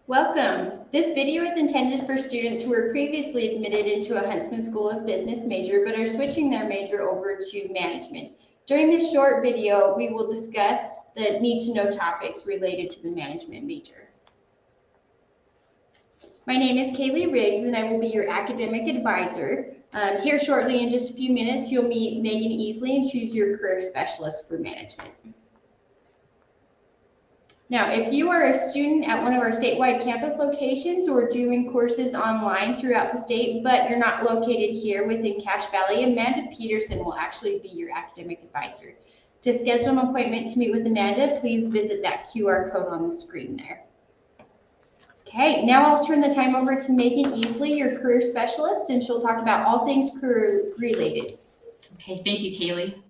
Welcome. This video is intended for students who were previously admitted into a Huntsman School of Business major but are switching their major over to management. During this short video, we will discuss the need-to-know topics related to the management major. My name is Kaylee Riggs, and I will be your academic advisor. Here shortly, in just a few minutes, you'll meet Megan Easley and choose your career specialist for management. Now, if you are a student at one of our statewide campus locations or doing courses online throughout the state, but you're not located here within Cache Valley, Amanda Peterson will actually be your academic advisor. To schedule an appointment to meet with Amanda, please visit that QR code on the screen there. Okay, now I'll turn the time over to Megan Easley, your career specialist, and she'll talk about all things career related. Okay, thank you, Kaylee.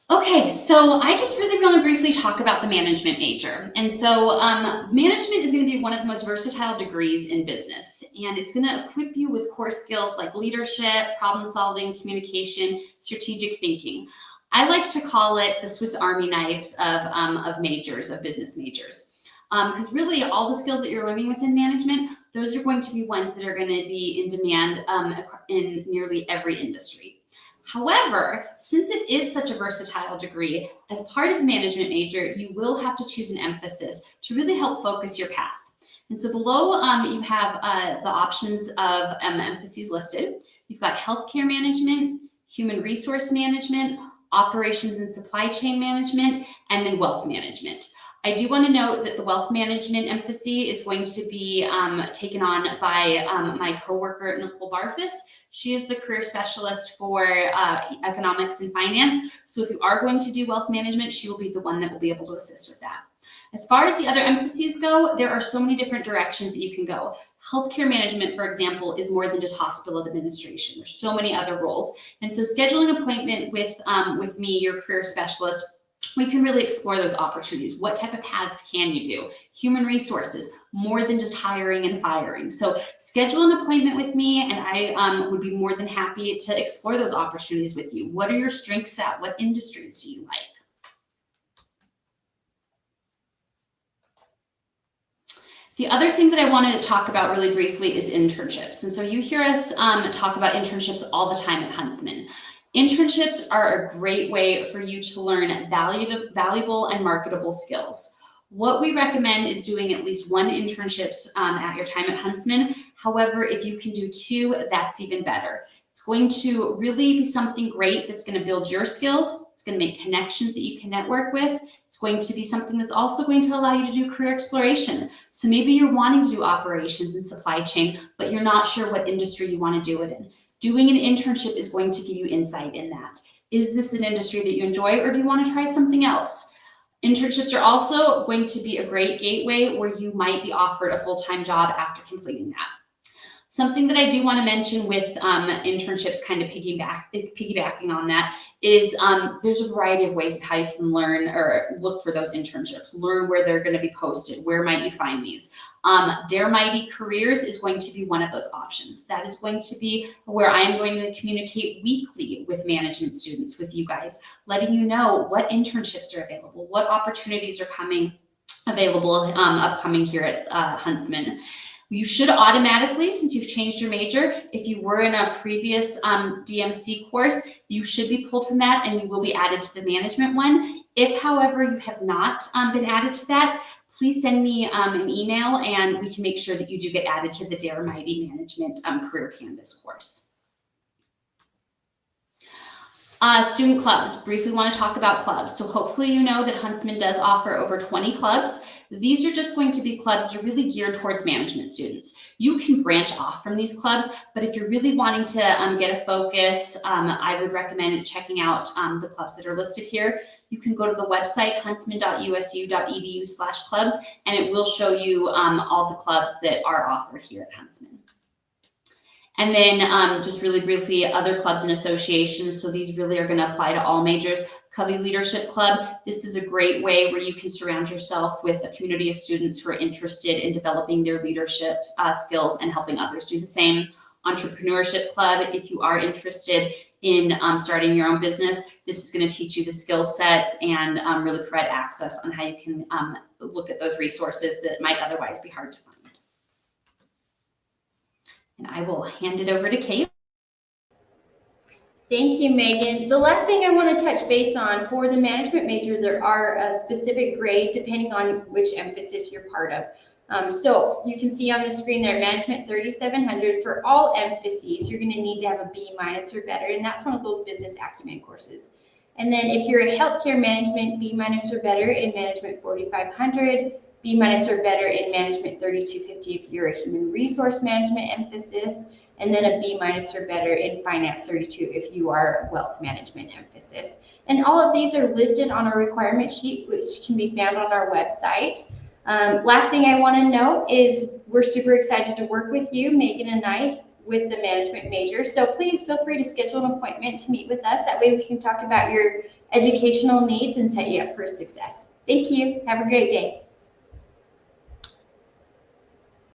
Okay, so I just really want to briefly talk about the management major. And so management is going to be one of the most versatile degrees in business, and it's going to equip you with core skills like leadership, problem solving, communication, strategic thinking. I like to call it the Swiss Army knives of majors, of business majors. Because really all the skills that you're learning within management, those are going to be ones that are going to be in demand in nearly every industry. However, since it is such a versatile degree, as part of a management major, you will have to choose an emphasis to really help focus your path. And so below you have the options of emphases listed. You've got healthcare management, human resource management, operations and supply chain management, and then wealth management. I do want to note that the wealth management emphasis is going to be taken on by my coworker, Nicole Barfus. She is the career specialist for economics and finance. So if you are going to do wealth management, she will be the one that will be able to assist with that. As far as the other emphases go, there are so many different directions that you can go. Healthcare management, for example, is more than just hospital administration. There's so many other roles. And so scheduling an appointment with me, your career specialist, we can really explore those opportunities. What type of paths can you do? Human resources, more than just hiring and firing. So schedule an appointment with me, and I would be more than happy to explore those opportunities with you. What are your strengths at? What industries do you like? The other thing that I wanted to talk about really briefly is internships. And so you hear us talk about internships all the time at Huntsman. Internships are a great way for you to learn valuable and marketable skills. What we recommend is doing at least one internship at your time at Huntsman. However, if you can do two, that's even better. It's going to really be something great that's going to build your skills. It's going to make connections that you can network with. It's going to be something that's also going to allow you to do career exploration. So maybe you're wanting to do operations and supply chain, but you're not sure what industry you want to do it in. Doing an internship is going to give you insight in that. Is this an industry that you enjoy, or do you want to try something else? Internships are also going to be a great gateway where you might be offered a full-time job after completing that. Something that I do want to mention with internships, kind of piggybacking on that, is there's a variety of ways of how you can learn or look for those internships. Learn where they're going to be posted. Where might you find these? Dare Mighty Careers is going to be one of those options. That is going to be where I'm going to communicate weekly with management students, with you guys, letting you know what internships are available, what opportunities are coming available upcoming here at Huntsman. You should automatically, since you've changed your major, if you were in a previous DMC course, you should be pulled from that and you will be added to the management one. If, however, you have not been added to that, please send me an email and we can make sure that you do get added to the Dare Mighty Management Career Canvas course. Student clubs, briefly want to talk about clubs. So hopefully you know that Huntsman does offer over 20 clubs. These are just going to be clubs that are really geared towards management students. You can branch off from these clubs, but if you're really wanting to get a focus, I would recommend checking out the clubs that are listed here. You can go to the website huntsman.usu.edu/clubs, and it will show you all the clubs that are offered here at Huntsman. And then just really briefly, other clubs and associations. So these really are going to apply to all majors. Covey Leadership Club. This is a great way where you can surround yourself with a community of students who are interested in developing their leadership skills and helping others do the same. Entrepreneurship Club, if you are interested in starting your own business, This is going to teach you the skill sets and really provide access on how you can look at those resources that might otherwise be hard to find. And I will hand it over to Kate. Thank you, Megan. The last thing I want to touch base on for the management major, there are a specific grade depending on which emphasis you're part of. So you can see on the screen there, Management 3700. For all emphases, you're going to need to have a B- or better, and that's one of those business acumen courses. And then if you're a healthcare management, B- or better in Management 4500, B- or better in Management 3250 if you're a human resource management emphasis, and then a B- or better in Finance 32 if you are wealth management emphasis. And all of these are listed on our requirement sheet, which can be found on our website. Last thing I want to note is we're super excited to work with you, Megan and I, with the management major. So please feel free to schedule an appointment to meet with us. That way we can talk about your educational needs and set you up for success. Thank you. Have a great day.